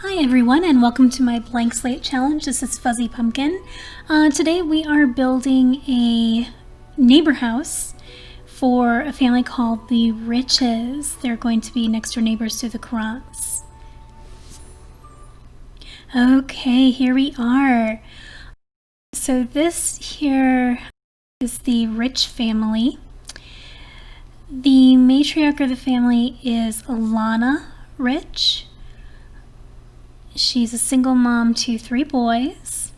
Hi everyone, and welcome to my blank slate challenge. This is Fuzzy Pumpkin. Today we are building a neighbor house for a family called the Riches. They're going to be next door neighbors to the Krantz. Okay, here we are. So this here is the Rich family. The matriarch of the family is Alana Rich. She's a single mom to 3 boys.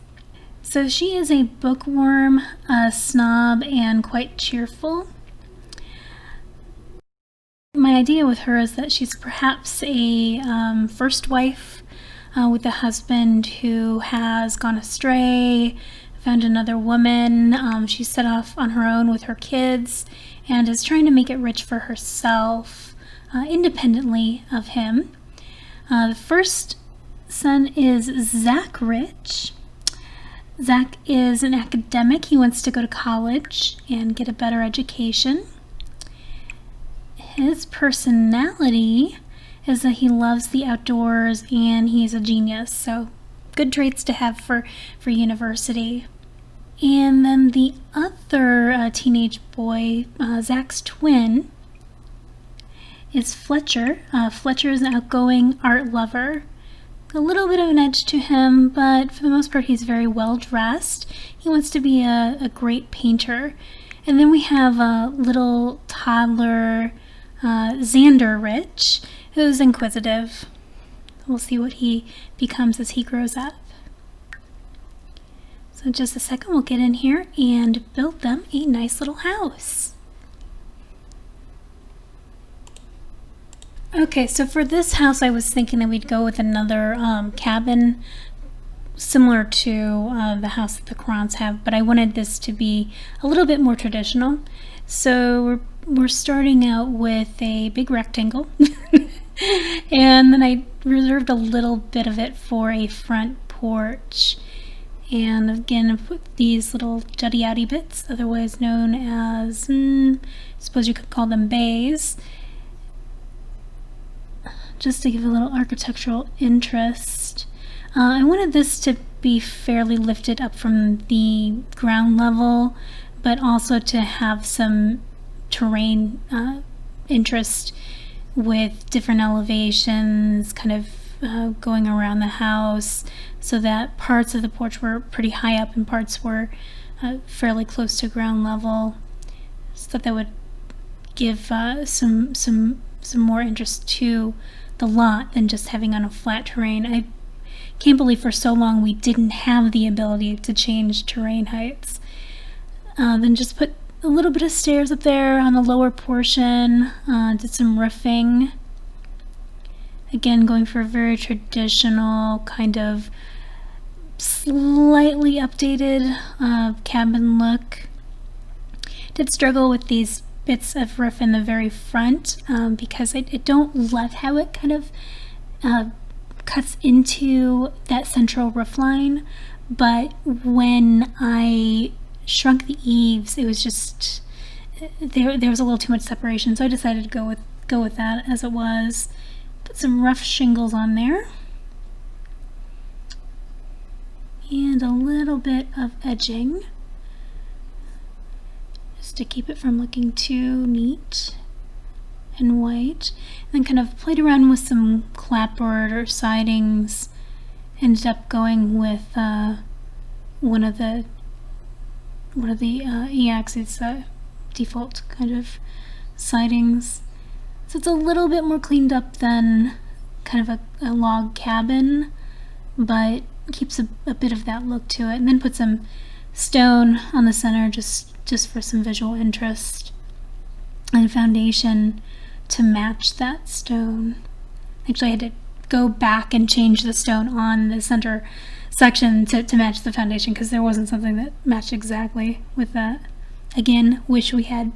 So she is a bookworm, a snob, and quite cheerful. My idea with her is that she's perhaps a first wife with a husband who has gone astray, found another woman. She's set off on her own with her kids and is trying to make it rich for herself independently of him. The first son is Zach Rich. Zach is an academic. He wants to go to college and get a better education. His personality is that he loves the outdoors and he's a genius, so good traits to have for university. And then the other teenage boy, Zach's twin, is Fletcher. Fletcher is an outgoing art lover. A little bit of an edge to him, but for the most part he's very well dressed. He wants to be a great painter. And then we have a little toddler, Xander Rich, who's inquisitive. We'll see what he becomes as he grows up. So in just a second we'll get in here and build them a nice little house. Okay, so for this house I was thinking that we'd go with another cabin similar to the house that the Krantz have, but I wanted this to be a little bit more traditional. So we're starting out with a big rectangle and then I reserved a little bit of it for a front porch. And again, I put these little jutty-outy bits, otherwise known as, I suppose you could call them bays, just to give a little architectural interest. I wanted this to be fairly lifted up from the ground level, but also to have some terrain interest with different elevations kind of going around the house, so that parts of the porch were pretty high up and parts were fairly close to ground level, so that would give some more interest to the lot than just having on a flat terrain. I can't believe for so long we didn't have the ability to change terrain heights. Then just put a little bit of stairs up there on the lower portion, did some roofing. Again, going for a very traditional kind of slightly updated cabin look. Did struggle with these bits of roof in the very front because I don't love how it kind of cuts into that central roof line, but when I shrunk the eaves it was just there was a little too much separation, so I decided to go with that as it was. Put some rough shingles on there and a little bit of edging to keep it from looking too neat and white. And then kind of played around with some clapboard or sidings. Ended up going with one of the e-axis default kind of sidings. So it's a little bit more cleaned up than kind of a log cabin, but keeps a bit of that look to it. And then put some stone on the center just for some visual interest, and foundation to match that stone. Actually, I had to go back and change the stone on the center section to match the foundation because there wasn't something that matched exactly with that. Again, wish we had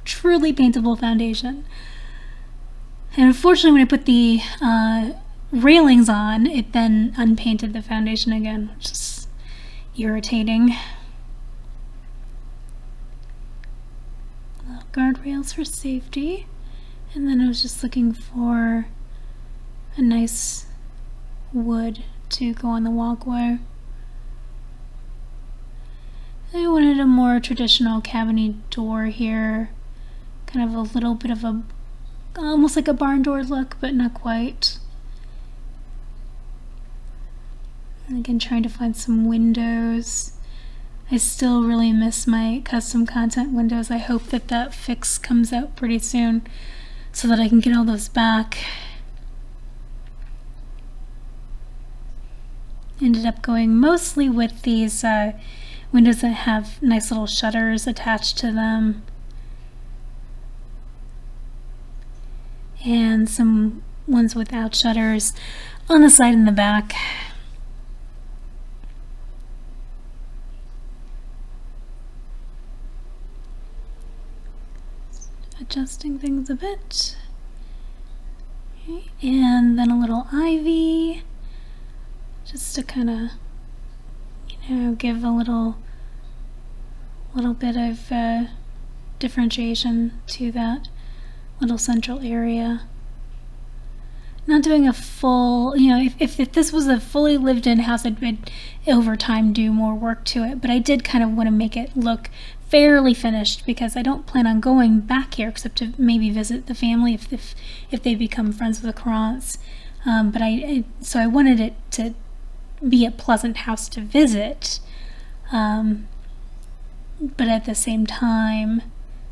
truly paintable foundation. And unfortunately, when I put the railings on, it then unpainted the foundation again, which is irritating. Guardrails for safety, and then I was just looking for a nice wood to go on the walkway. I wanted a more traditional cabiny door here, kind of a little bit of a, almost like a barn door look, but not quite. And again, trying to find some windows. I still really miss my custom content windows. I hope that that fix comes out pretty soon so that I can get all those back. Ended up going mostly with these windows that have nice little shutters attached to them. And some ones without shutters on the side and the back. Adjusting things a bit. Okay. And then a little ivy, just to kind of, give a little bit of differentiation to that little central area. Not doing a full, if this was a fully lived in house, I'd over time do more work to it, but I did kind of want to make it look fairly finished because I don't plan on going back here except to maybe visit the family if they become friends with the Krantz. So I wanted it to be a pleasant house to visit, but at the same time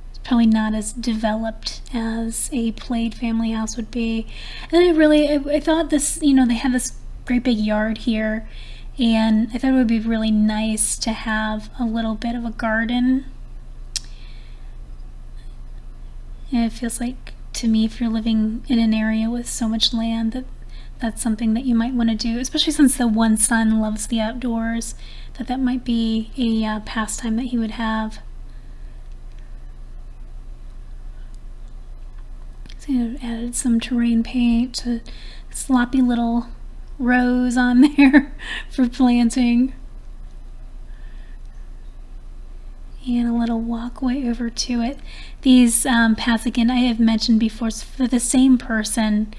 it's probably not as developed as a Plade family house would be. And I thought this, they have this great big yard here, and I thought it would be really nice to have a little bit of a garden. And it feels like, to me, if you're living in an area with so much land, that's something that you might want to do, especially since the one son loves the outdoors, that might be a pastime that he would have. So I added some terrain paint, a sloppy little rows on there for planting, and a little walkway over to it. These paths, again, I have mentioned before, for the same person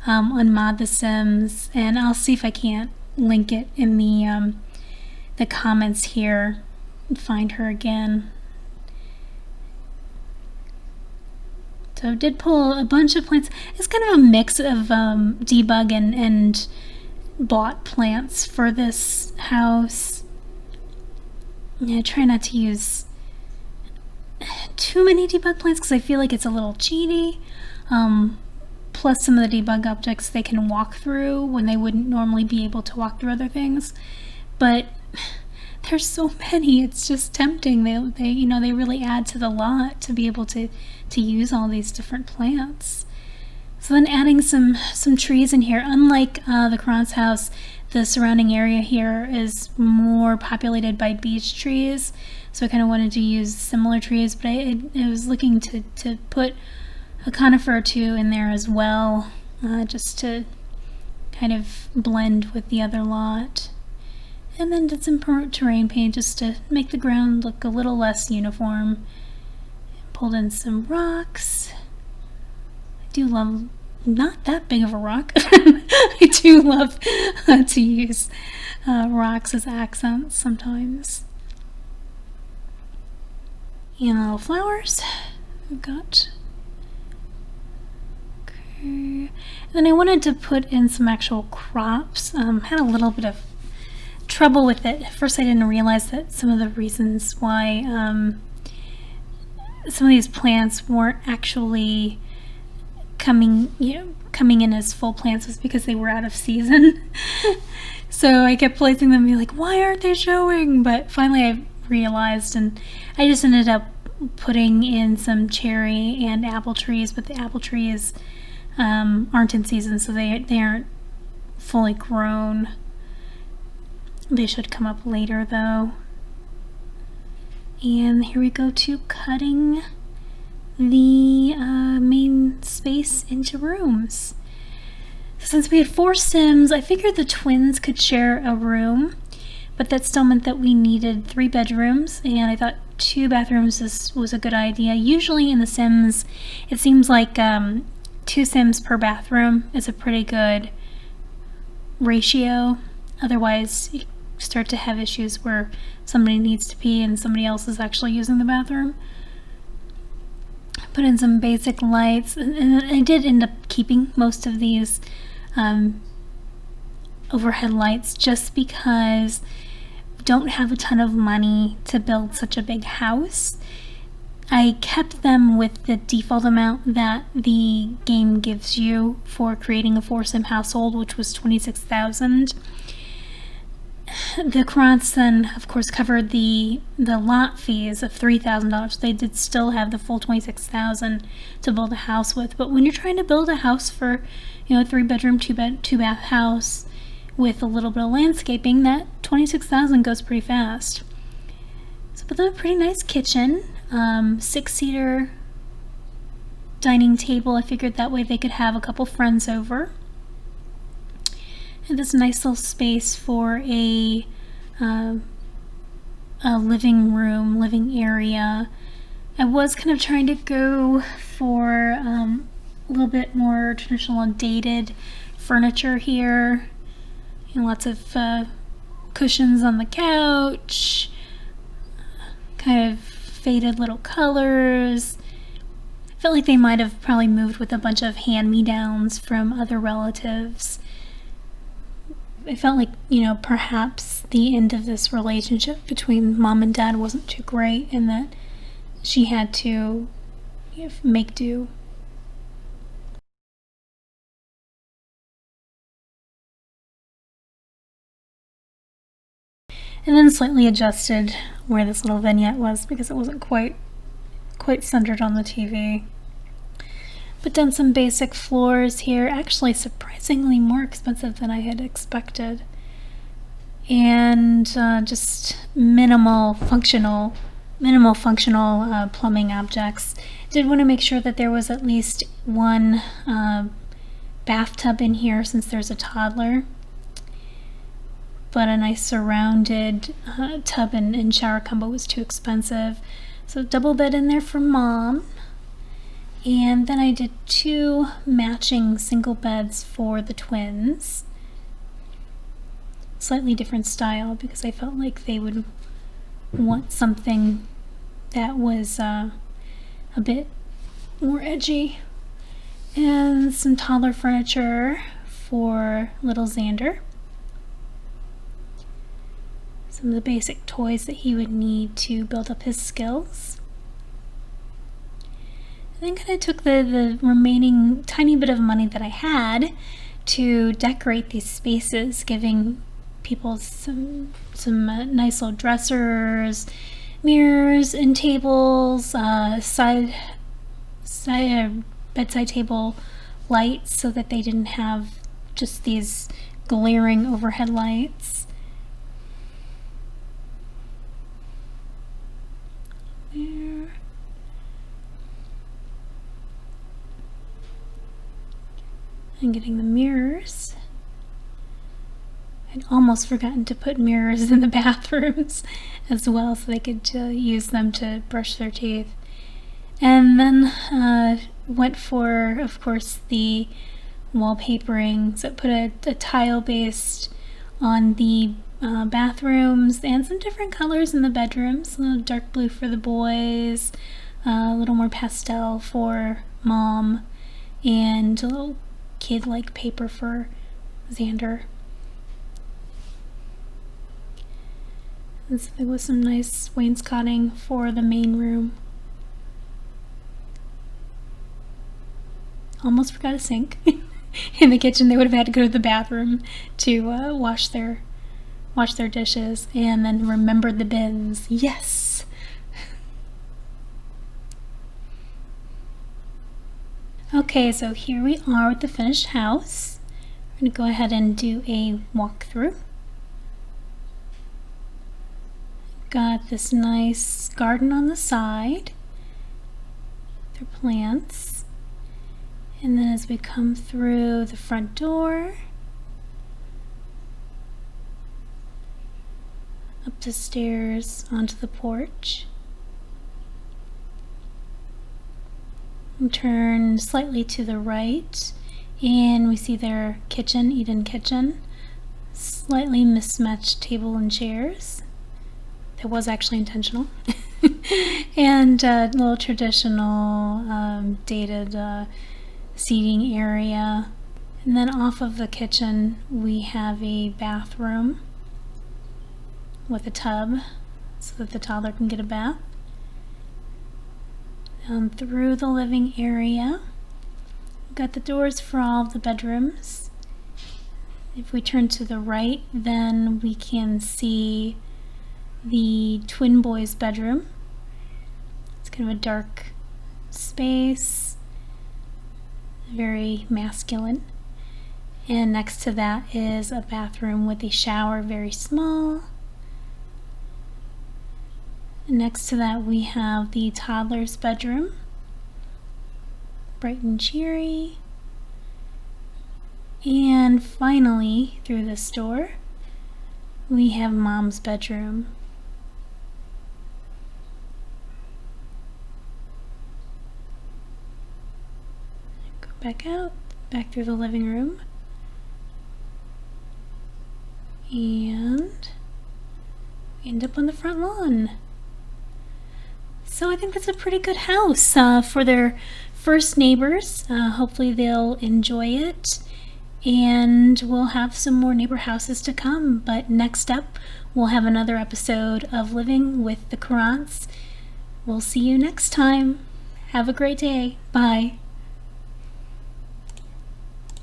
on Mod the Sims, and I'll see if I can't link it in the comments here and find her again. So I did pull a bunch of plants. It's kind of a mix of debug and bought plants for this house. Yeah, I try not to use too many debug plants because I feel like it's a little cheaty. Plus some of the debug objects they can walk through when they wouldn't normally be able to walk through other things. But there's so many, it's just tempting. They really add to the lot to be able to use all these different plants. So then adding some trees in here. Unlike the Krantz house, the surrounding area here is more populated by beech trees. So I kind of wanted to use similar trees, but I was looking to put a conifer or two in there as well, just to kind of blend with the other lot. And then did some terrain paint just to make the ground look a little less uniform. Pulled in some rocks. I do love, not that big of a rock. I do love to use rocks as accents sometimes. And little flowers. We've got. Okay. And then I wanted to put in some actual crops. Had a little bit of trouble with it. At first I didn't realize that some of the reasons why some of these plants weren't actually coming in as full plants was because they were out of season. So I kept placing them and be like, why aren't they showing? But finally I realized, and I just ended up putting in some cherry and apple trees, but the apple trees aren't in season, so they aren't fully grown. They should come up later though. And here we go to cutting the main space into rooms. Since we had 4 Sims, I figured the twins could share a room, but that still meant that we needed 3 bedrooms, and I thought 2 bathrooms was a good idea. Usually in the Sims, it seems like 2 Sims per bathroom is a pretty good ratio. Otherwise, you start to have issues where somebody needs to pee and somebody else is actually using the bathroom. Put in some basic lights, and I did end up keeping most of these overhead lights just because we don't have a ton of money to build such a big house. I kept them with the default amount that the game gives you for creating a foursome household, which was $26,000. The Krantz then, of course, covered the lot fees of $3,000. They did still have the full $26,000 to build a house with. But when you're trying to build a house for, a 3-bedroom, 2-bath house with a little bit of landscaping, that $26,000 goes pretty fast. So, but a pretty nice kitchen, 6-seater dining table. I figured that way they could have a couple friends over. And this nice little space for a living area. I was kind of trying to go for a little bit more traditional and dated furniture here. Lots of cushions on the couch, kind of faded little colors. I felt like they might have probably moved with a bunch of hand-me-downs from other relatives. I felt like, perhaps the end of this relationship between mom and dad wasn't too great and that she had to make do. And then slightly adjusted where this little vignette was because it wasn't quite centered on the TV. But done some basic floors here, actually surprisingly more expensive than I had expected. And just minimal functional plumbing objects. Did want to make sure that there was at least one bathtub in here since there's a toddler. But a nice surrounded tub and shower combo was too expensive. So double bed in there for mom. And then I did 2 matching single beds for the twins. Slightly different style because I felt like they would want something that was a bit more edgy. And some toddler furniture for little Xander. Some of the basic toys that he would need to build up his skills. And then kind of took the remaining tiny bit of money that I had to decorate these spaces, giving people some nice little dressers, mirrors, and tables, bedside table lights so that they didn't have just these glaring overhead lights. There. And getting the mirrors. I'd almost forgotten to put mirrors in the bathrooms as well so they could use them to brush their teeth. And then went for, of course, the wallpapering. So I put a tile based on the bathrooms and some different colors in the bedrooms. A little dark blue for the boys, a little more pastel for mom, and a little kid-like paper for Xander. And something with some nice wainscoting for the main room. Almost forgot a sink. In the kitchen, they would have had to go to the bathroom to wash their dishes, and then remembered the bins. Yes! Okay, so here we are with the finished house. We're going to go ahead and do a walkthrough. Got this nice garden on the side. Their plants. And then as we come through the front door, up the stairs onto the porch, and turn slightly to the right, and we see their kitchen, eat-in kitchen. Slightly mismatched table and chairs. That was actually intentional. And a little traditional dated seating area. And then off of the kitchen, we have a bathroom with a tub so that the toddler can get a bath. Through the living area, we've got the doors for all of the bedrooms. If we turn to the right, then we can see the twin boys' bedroom. It's kind of a dark space, very masculine. And next to that is a bathroom with a shower, very small. And next to that we have the toddler's bedroom, bright and cheery. And finally, through this door, we have mom's bedroom. Go back out, back through the living room. And end up on the front lawn. So I think that's a pretty good house for their first neighbors. Hopefully they'll enjoy it. And we'll have some more neighbor houses to come. But next up, we'll have another episode of Living with the Courants. We'll see you next time. Have a great day. Bye.